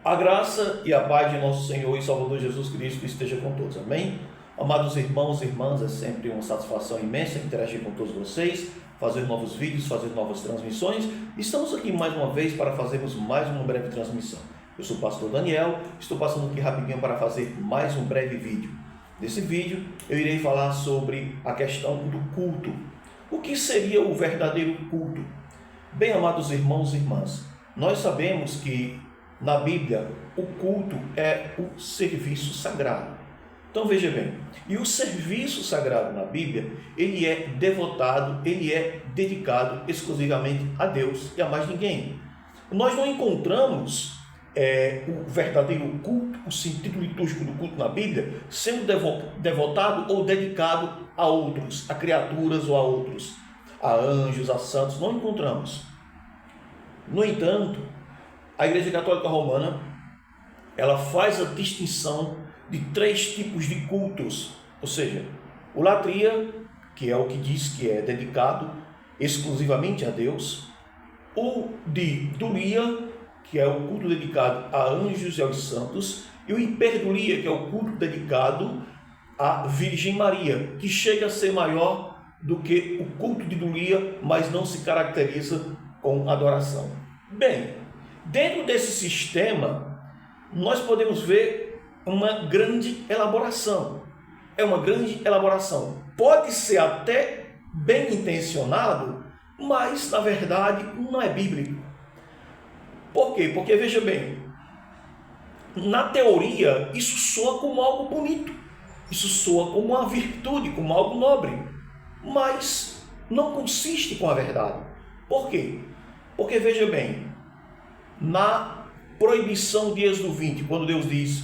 A graça e a paz de nosso Senhor e Salvador Jesus Cristo esteja com todos, amém? Amados irmãos e irmãs, é sempre uma satisfação imensa interagir com todos vocês, fazer novos vídeos, fazer novas transmissões. Estamos aqui mais uma vez para fazermos mais uma breve transmissão. Eu sou o pastor Daniel, estou passando aqui rapidinho para fazer mais um breve vídeo. Nesse vídeo eu irei falar sobre a questão do culto. O que seria o verdadeiro culto? Bem, amados irmãos e irmãs, nós sabemos que na Bíblia o culto é o serviço sagrado. Então veja bem, e o serviço sagrado na Bíblia, ele é devotado, ele é dedicado exclusivamente a Deus e a mais ninguém. Nós não encontramos o verdadeiro culto, o sentido litúrgico do culto na Bíblia, sendo devotado ou dedicado a outros, a criaturas ou a outros, a anjos, a santos, não encontramos. No entanto, a Igreja Católica Romana, ela faz a distinção de três tipos de cultos, ou seja, o latria, que é o que diz que é dedicado exclusivamente a Deus, o de dulia, que é o culto dedicado a anjos e aos santos, e o hiperdulia, que é o culto dedicado à Virgem Maria, que chega a ser maior do que o culto de dulia, mas não se caracteriza com adoração. Bem, dentro desse sistema, nós podemos ver uma grande elaboração. É uma grande elaboração. Pode ser até bem intencionado, mas na verdade não é bíblico. Por quê? Porque veja bem, na teoria isso soa como algo bonito, isso soa como uma virtude, como algo nobre, mas não consiste com a verdade. Por quê? Porque veja bem, na proibição de Êxodo 20, quando Deus diz: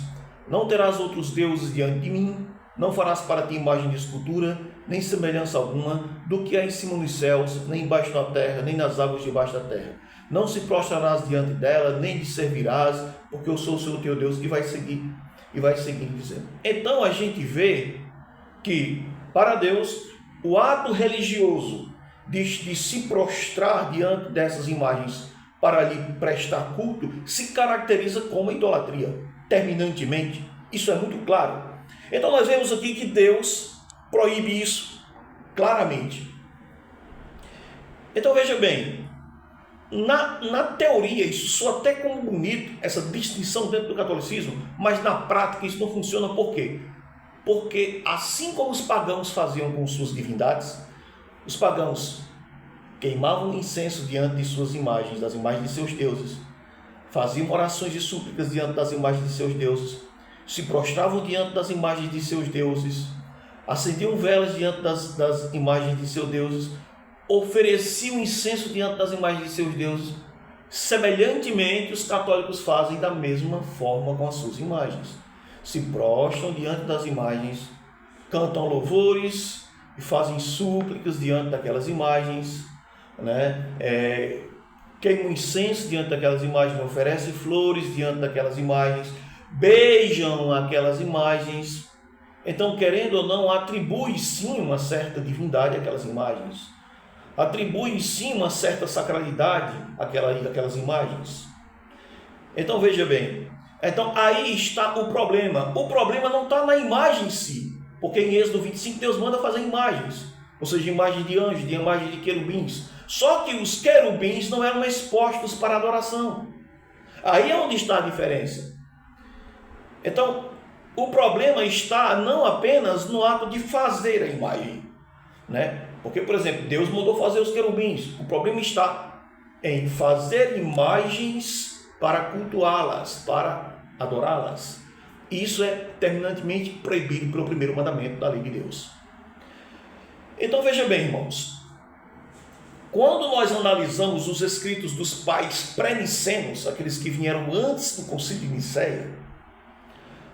não terás outros deuses diante de mim, não farás para ti imagem de escultura, nem semelhança alguma do que há em cima nos céus, nem embaixo na terra, nem nas águas debaixo da terra. Não se prostrarás diante dela, nem lhe servirás, porque eu sou o Senhor teu Deus, e vai seguir dizendo. Então a gente vê que, para Deus, o ato religioso de se prostrar diante dessas imagens para lhe prestar culto se caracteriza como idolatria, terminantemente. Isso é muito claro. Então nós vemos aqui que Deus proíbe isso claramente. Então veja bem, na teoria isso soa até como bonito, essa distinção dentro do catolicismo, mas na prática isso não funciona. Por quê? Porque assim como os pagãos faziam com suas divindades, os pagãos queimavam incenso diante de suas imagens, das imagens de seus deuses, faziam orações e súplicas diante das imagens de seus deuses, se prostravam diante das imagens de seus deuses, acendiam velas diante das imagens de seus deuses, ofereciam incenso diante das imagens de seus deuses. Semelhantemente, os católicos fazem da mesma forma com as suas imagens. Se prostram diante das imagens, cantam louvores e fazem súplicas diante daquelas imagens, queimam incenso diante daquelas imagens, oferecem flores diante daquelas imagens, beijam aquelas imagens. Então, querendo ou não, atribui sim uma certa divindade àquelas imagens, atribui sim uma certa sacralidade àquelas imagens. Então veja bem, então aí está o problema. O problema não está na imagem em si, porque em Êxodo 25 Deus manda fazer imagens, ou seja, imagens de anjos, de imagens de querubins. Só que os querubins não eram expostos para adoração. Aí é onde está a diferença. Então, o problema está não apenas no ato de fazer a imagem, Porque, por exemplo, Deus mandou fazer os querubins. O problema está em fazer imagens para cultuá-las, para adorá-las. Isso é terminantemente proibido pelo primeiro mandamento da lei de Deus. Então veja bem, irmãos, quando nós analisamos os escritos dos pais pré-nicenos, aqueles que vieram antes do Concílio de Nicéia,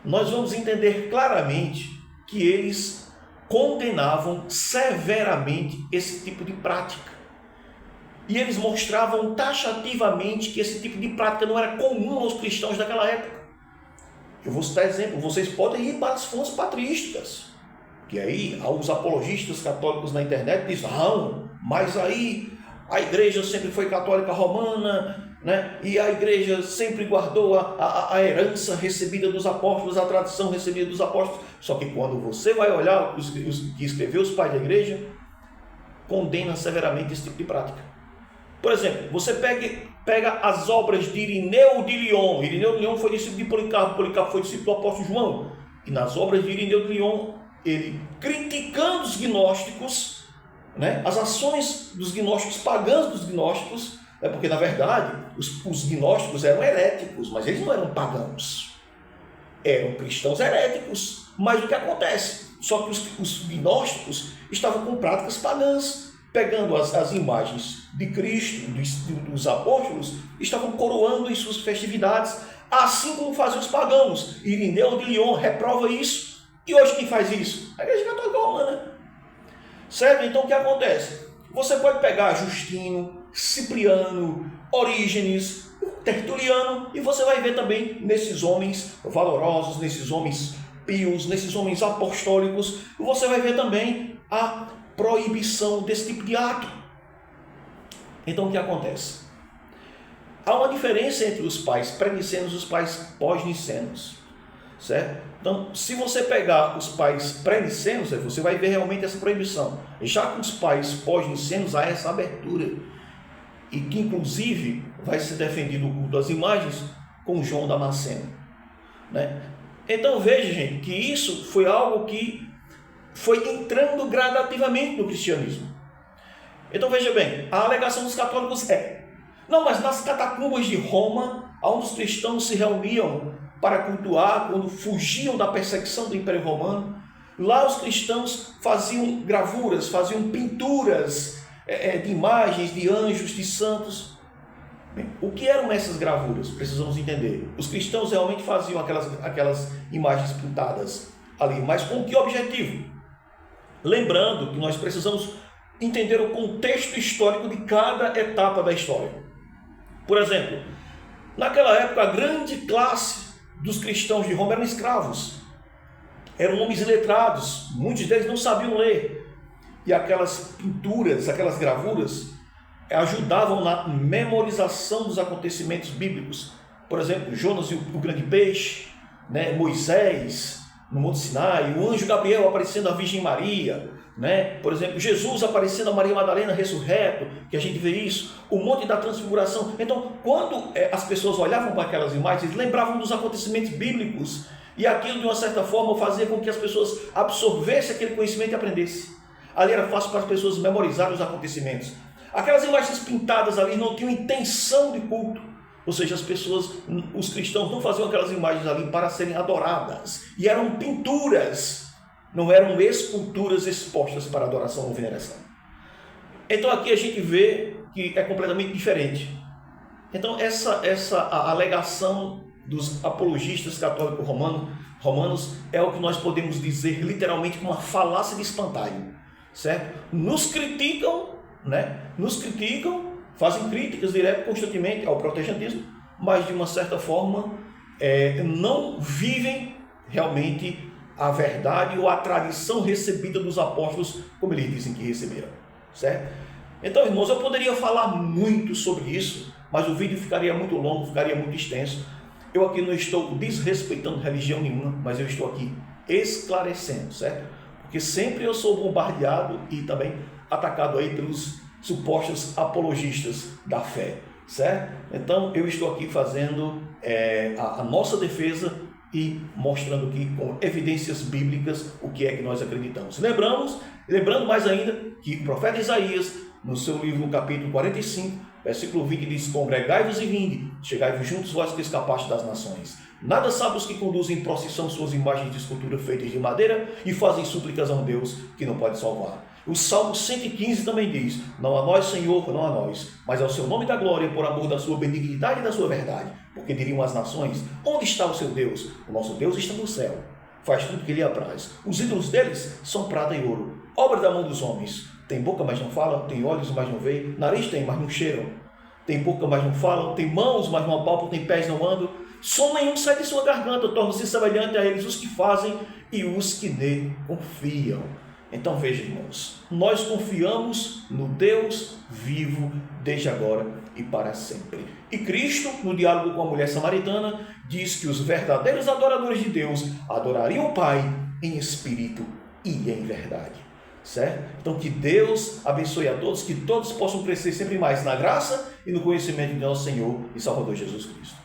nós vamos entender claramente que eles condenavam severamente esse tipo de prática. E eles mostravam taxativamente que esse tipo de prática não era comum aos cristãos daquela época. Eu vou citar exemplo, vocês podem ir para as fontes patrísticas, que aí os apologistas católicos na internet dizem: não, mas aí a igreja sempre foi católica romana, né? E a igreja sempre guardou a herança recebida dos apóstolos, a tradição recebida dos apóstolos. Só que quando você vai olhar os que escreveu os pais da igreja, condena severamente esse tipo de prática. Por exemplo, você pega as obras de Irineu de Lyon. Irineu de Lyon foi discípulo de Policarpo, Policarpo foi discípulo do apóstolo João. E nas obras de Irineu de Lyon, ele criticando os gnósticos, né, as ações dos gnósticos, pagãs dos gnósticos, porque na verdade os gnósticos eram heréticos, mas eles não eram pagãos, eram cristãos heréticos. Mas o que acontece? Só que os gnósticos estavam com práticas pagãs, pegando as imagens de Cristo, dos apóstolos, estavam coroando em suas festividades, assim como faziam os pagãos. Irineu de Lyon reprova isso. E hoje quem faz isso? A Igreja Católica Romana. Certo? Então o que acontece? Você pode pegar Justino, Cipriano, Orígenes, Tertuliano, e você vai ver também nesses homens valorosos, nesses homens pios, nesses homens apostólicos, você vai ver também a proibição desse tipo de ato. Então o que acontece? Há uma diferença entre os pais pré-nicenos e os pais pós-nicenos, certo? Então, se você pegar os pais pré-nicenos, você vai ver realmente essa proibição. Já com os pais pós-nicenos há essa abertura, e que inclusive vai ser defendido o culto das imagens com João Damasceno, né? Então veja, gente, que isso foi algo que foi entrando gradativamente no cristianismo. Então veja bem, a alegação dos católicos não, mas nas catacumbas de Roma, onde os cristãos se reuniam para cultuar, quando fugiam da perseguição do Império Romano, lá os cristãos faziam gravuras, faziam pinturas de imagens, de anjos, de santos. Bem, o que eram essas gravuras? Precisamos entender. Os cristãos realmente faziam aquelas imagens pintadas ali, mas com que objetivo? Lembrando que nós precisamos entender o contexto histórico de cada etapa da história. Por exemplo, naquela época a grande classe dos cristãos de Roma eram escravos, eram homens iletrados, muitos deles não sabiam ler, e aquelas pinturas, aquelas gravuras ajudavam na memorização dos acontecimentos bíblicos. Por exemplo, Jonas e o grande peixe, né? Moisés no Monte Sinai, o anjo Gabriel aparecendo à Virgem Maria, né? Por exemplo, Jesus aparecendo a Maria Madalena ressurreto, que a gente vê isso, o Monte da Transfiguração. Então, quando as pessoas olhavam para aquelas imagens, lembravam dos acontecimentos bíblicos, e aquilo de uma certa forma fazia com que as pessoas absorvessem aquele conhecimento e aprendessem. Ali era fácil para as pessoas memorizarem os acontecimentos. Aquelas imagens pintadas ali não tinham intenção de culto, ou seja, as pessoas, os cristãos não faziam aquelas imagens ali para serem adoradas, e eram pinturas, não eram esculturas expostas para adoração ou veneração. Então aqui a gente vê que é completamente diferente. Então a alegação dos apologistas católicos romanos é o que nós podemos dizer literalmente como uma falácia de espantalho, certo? Nos criticam, né? Nos criticam, fazem críticas diretas constantemente ao protestantismo, mas de uma certa forma não vivem realmente a verdade ou a tradição recebida dos apóstolos, como eles dizem que receberam, certo? Então, irmãos, eu poderia falar muito sobre isso, mas o vídeo ficaria muito longo, ficaria muito extenso. Eu aqui não estou desrespeitando religião nenhuma, mas eu estou aqui esclarecendo, certo? Porque sempre eu sou bombardeado e também atacado aí pelos supostos apologistas da fé, certo? Então, eu estou aqui fazendo a nossa defesa e mostrando aqui com evidências bíblicas o que é que nós acreditamos. Lembrando mais ainda que o profeta Isaías, no seu livro, no capítulo 45, versículo 20, diz: congregai-vos e vinde, chegai-vos juntos vós que escapastes das nações. Nada sabem os que conduzem em procissão suas imagens de escultura feitas de madeira e fazem súplicas a um Deus que não pode salvar. O Salmo 115 também diz: não a nós, Senhor, não a nós, mas ao seu nome da glória, por amor da sua benignidade e da sua verdade. Porque diriam as nações: onde está o seu Deus? O nosso Deus está no céu, faz tudo o que lhe apraz. Os ídolos deles são prata e ouro, obra da mão dos homens. Tem boca, mas não falam, tem olhos, mas não veem, nariz tem, mas não cheiram. Tem boca, mas não falam, tem mãos, mas não apalpam, tem pés, não andam. Som nenhum sai de sua garganta, torna-se semelhante a eles os que fazem e os que nele confiam. Então veja, irmãos, nós confiamos no Deus vivo desde agora e para sempre. E Cristo, no diálogo com a mulher samaritana, diz que os verdadeiros adoradores de Deus adorariam o Pai em espírito e em verdade. Certo? Então que Deus abençoe a todos, que todos possam crescer sempre mais na graça e no conhecimento de nosso Senhor e Salvador Jesus Cristo.